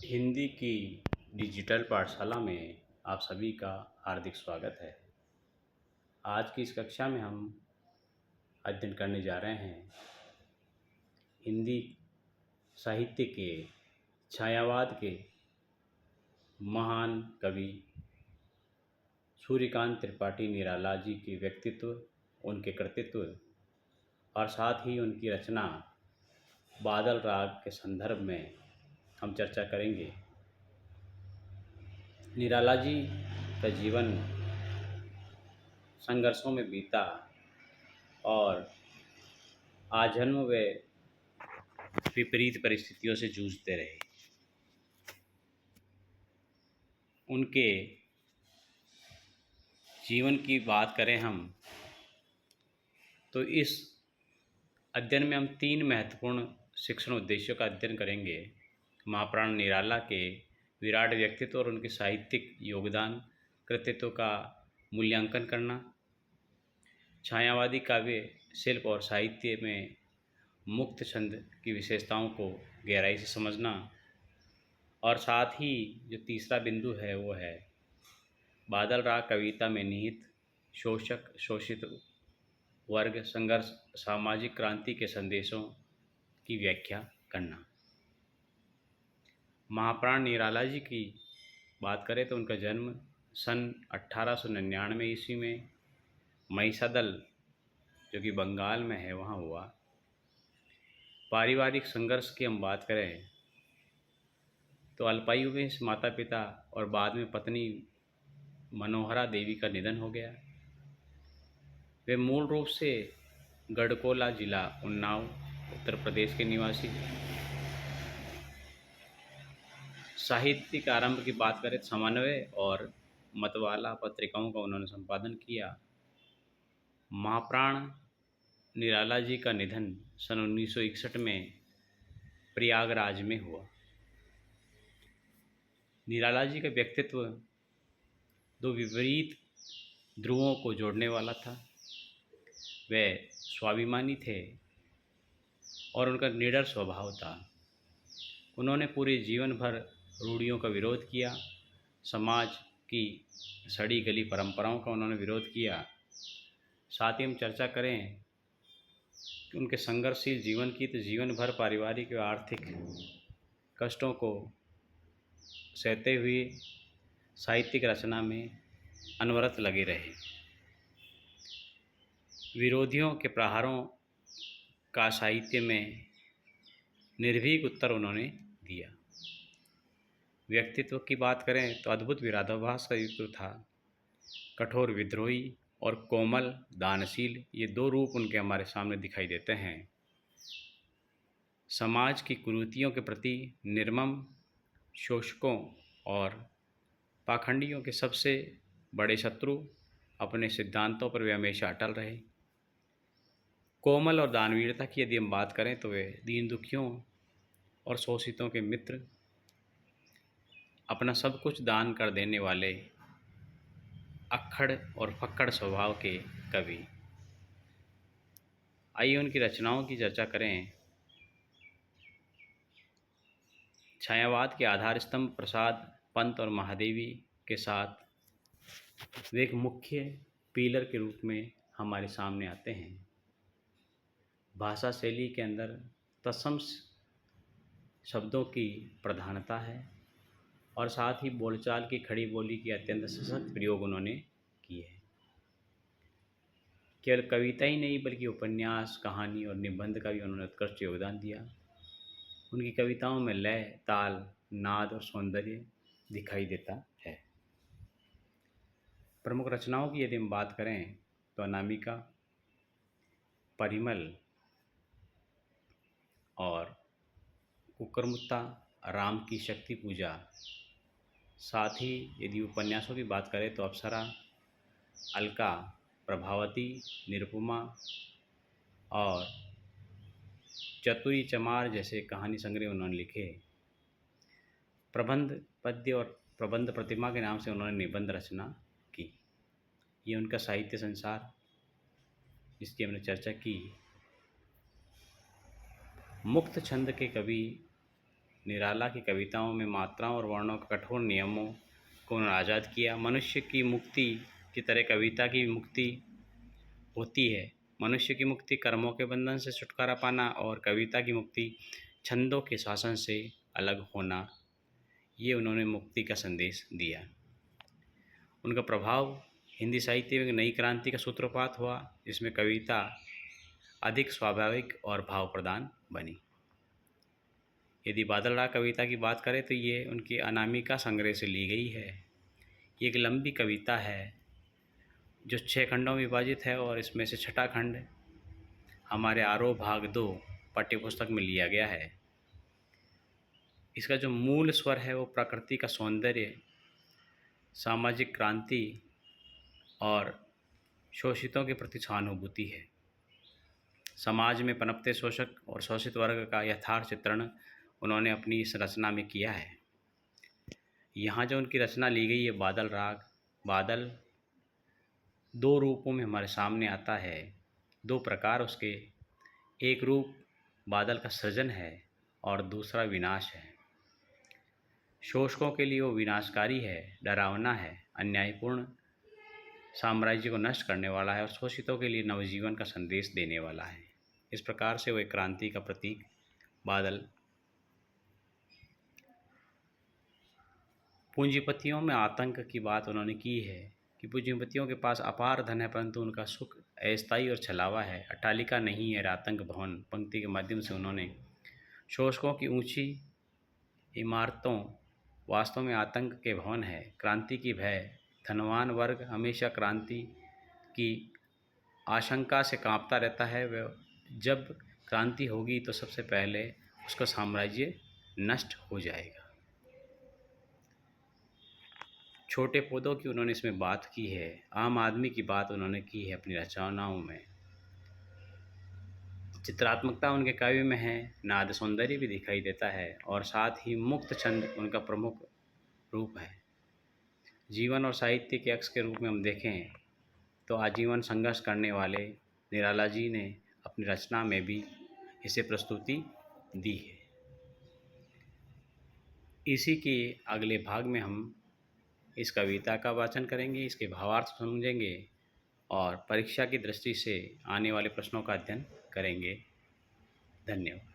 हिंदी की डिजिटल पाठशाला में आप सभी का हार्दिक स्वागत है। आज की इस कक्षा में हम अध्ययन करने जा रहे हैं हिंदी साहित्य के छायावाद के महान कवि सूर्यकांत त्रिपाठी निराला जी के व्यक्तित्व, उनके कृतित्व और साथ ही उनकी रचना बादल राग के संदर्भ में हम चर्चा करेंगे। निराला जी का जीवन संघर्षों में बीता और आजन्म वे विपरीत परिस्थितियों से जूझते रहे। उनके जीवन की बात करें हम तो इस अध्ययन में हम 3 महत्वपूर्ण शिक्षण उद्देश्यों का अध्ययन करेंगे। महाप्राण निराला के विराट व्यक्तित्व और उनके साहित्यिक योगदान कृतित्व का मूल्यांकन करना, छायावादी काव्य शिल्प और साहित्य में मुक्त छंद की विशेषताओं को गहराई से समझना और साथ ही जो तीसरा बिंदु है वो है बादल राग कविता में निहित शोषक शोषित वर्ग संघर्ष सामाजिक क्रांति के संदेशों की व्याख्या करना। महाप्राण निराला जी की बात करें तो उनका जन्म सन 1899 ईस्वी में महिषादल जो कि बंगाल में है वहाँ हुआ। पारिवारिक संघर्ष की हम बात करें तो अल्पायु में इस माता पिता और बाद में पत्नी मनोहरा देवी का निधन हो गया। वे मूल रूप से गढ़कोला जिला उन्नाव उत्तर प्रदेश के निवासी। साहित्यिक आरंभ की बात करें तो समन्वय और मतवाला पत्रिकाओं का उन्होंने संपादन किया। महाप्राण निराला जी का निधन सन 1961 में प्रयागराज में हुआ। निराला जी का व्यक्तित्व दो विपरीत ध्रुवों को जोड़ने वाला था। वे स्वाभिमानी थे और उनका निडर स्वभाव था। उन्होंने पूरे जीवन भर रूढ़ियों का विरोध किया, समाज की सड़ी गली परंपराओं का उन्होंने विरोध किया। साथ ही हम चर्चा करें कि उनके संघर्षशील जीवन की तो जीवन भर पारिवारिक व आर्थिक कष्टों को सहते हुए साहित्यिक रचना में अनवरत लगे रहे। विरोधियों के प्रहारों का साहित्य में निर्भीक उत्तर उन्होंने दिया। व्यक्तित्व की बात करें तो अद्भुत विरोधाभास का युक्त था। कठोर विद्रोही और कोमल दानशील, ये दो रूप उनके हमारे सामने दिखाई देते हैं। समाज की कुरीतियों के प्रति निर्मम, शोषकों और पाखंडियों के सबसे बड़े शत्रु, अपने सिद्धांतों पर वे हमेशा अटल रहे। कोमल और दानवीरता की यदि हम बात करें तो वे दीन दुखियों और शोषितों के मित्र, अपना सब कुछ दान कर देने वाले अक्खड़ और फक्कड़ स्वभाव के कवि। आइए उनकी रचनाओं की चर्चा करें। छायावाद के आधार स्तंभ प्रसाद पंत और महादेवी के साथ वे एक मुख्य पिलर के रूप में हमारे सामने आते हैं। भाषा शैली के अंदर तत्सम शब्दों की प्रधानता है और साथ ही बोलचाल की खड़ी बोली की अत्यंत सशक्त प्रयोग उन्होंने किए हैं। केवल कविता ही नहीं बल्कि उपन्यास, कहानी और निबंध का भी उन्होंने उत्कृष्ट योगदान दिया। उनकी कविताओं में लय, ताल, नाद और सौंदर्य दिखाई देता है। प्रमुख रचनाओं की यदि हम बात करें तो अनामिका, परिमल और कुकरमुत्ता, राम की शक्ति पूजा। साथ ही यदि उपन्यासों की बात करें तो अप्सरा, अलका, प्रभावती, निरुपमा और चतुरी चमार जैसे कहानी संग्रह उन्होंने लिखे। प्रबंध पद्य और प्रबंध प्रतिमा के नाम से उन्होंने निबंध रचना की। ये उनका साहित्य संसार जिसकी हमने चर्चा की। मुक्त छंद के कवि निराला की कविताओं में मात्राओं और वर्णों के कठोर नियमों को उन्होंने आज़ाद किया। मनुष्य की मुक्ति की तरह कविता की मुक्ति होती है। मनुष्य की मुक्ति कर्मों के बंधन से छुटकारा पाना और कविता की मुक्ति छंदों के शासन से अलग होना, ये उन्होंने मुक्ति का संदेश दिया। उनका प्रभाव हिंदी साहित्य में नई क्रांति का सूत्रपात हुआ, जिसमें कविता अधिक स्वाभाविक और भाव प्रधान बनी। यदि बादल राग कविता की बात करें तो ये उनकी अनामिका संग्रह से ली गई है। ये एक लंबी कविता है जो 6 खंडों में विभाजित है और इसमें से छठा खंड हमारे आरोह भाग 2 पाठ्यपुस्तक में लिया गया है। इसका जो मूल स्वर है वो प्रकृति का सौंदर्य, सामाजिक क्रांति और शोषितों के प्रति सहानुभूति है। समाज में पनपते शोषक और शोषित वर्ग का यथार्थ चित्रण उन्होंने अपनी इस रचना में किया है। यहाँ जो उनकी रचना ली गई है बादल राग, बादल 2 रूपों में हमारे सामने आता है, 2 प्रकार उसके। एक रूप बादल का सृजन है और दूसरा विनाश है। शोषकों के लिए वो विनाशकारी है, डरावना है, अन्यायपूर्ण साम्राज्य को नष्ट करने वाला है, और शोषितों के लिए नवजीवन का संदेश देने वाला है। इस प्रकार से वो एक क्रांति का प्रतीक बादल। पूंजीपतियों में आतंक की बात उन्होंने की है कि पूंजीपतियों के पास अपार धन है, परंतु उनका सुख अस्थायी और छलावा है। अट्टालिका नहीं है, आतंक भवन पंक्ति के माध्यम से उन्होंने शोषकों की ऊंची इमारतों वास्तव में आतंक के भवन है। क्रांति की भय, धनवान वर्ग हमेशा क्रांति की आशंका से कांपता रहता है। वह जब क्रांति होगी तो सबसे पहले उसका साम्राज्य नष्ट हो जाएगा। छोटे पौधों की उन्होंने इसमें बात की है, आम आदमी की बात उन्होंने की है अपनी रचनाओं में। चित्रात्मकता उनके काव्य में है, नाद सौंदर्य भी दिखाई देता है और साथ ही मुक्त छंद उनका प्रमुख रूप है। जीवन और साहित्य के अक्ष के रूप में हम देखें तो आजीवन संघर्ष करने वाले निराला जी ने अपनी रचना में भी इसे प्रस्तुति दी है। इसी के अगले भाग में हम इस कविता का वाचन करेंगे, इसके भावार्थ समझेंगे और परीक्षा की दृष्टि से आने वाले प्रश्नों का अध्ययन करेंगे। धन्यवाद।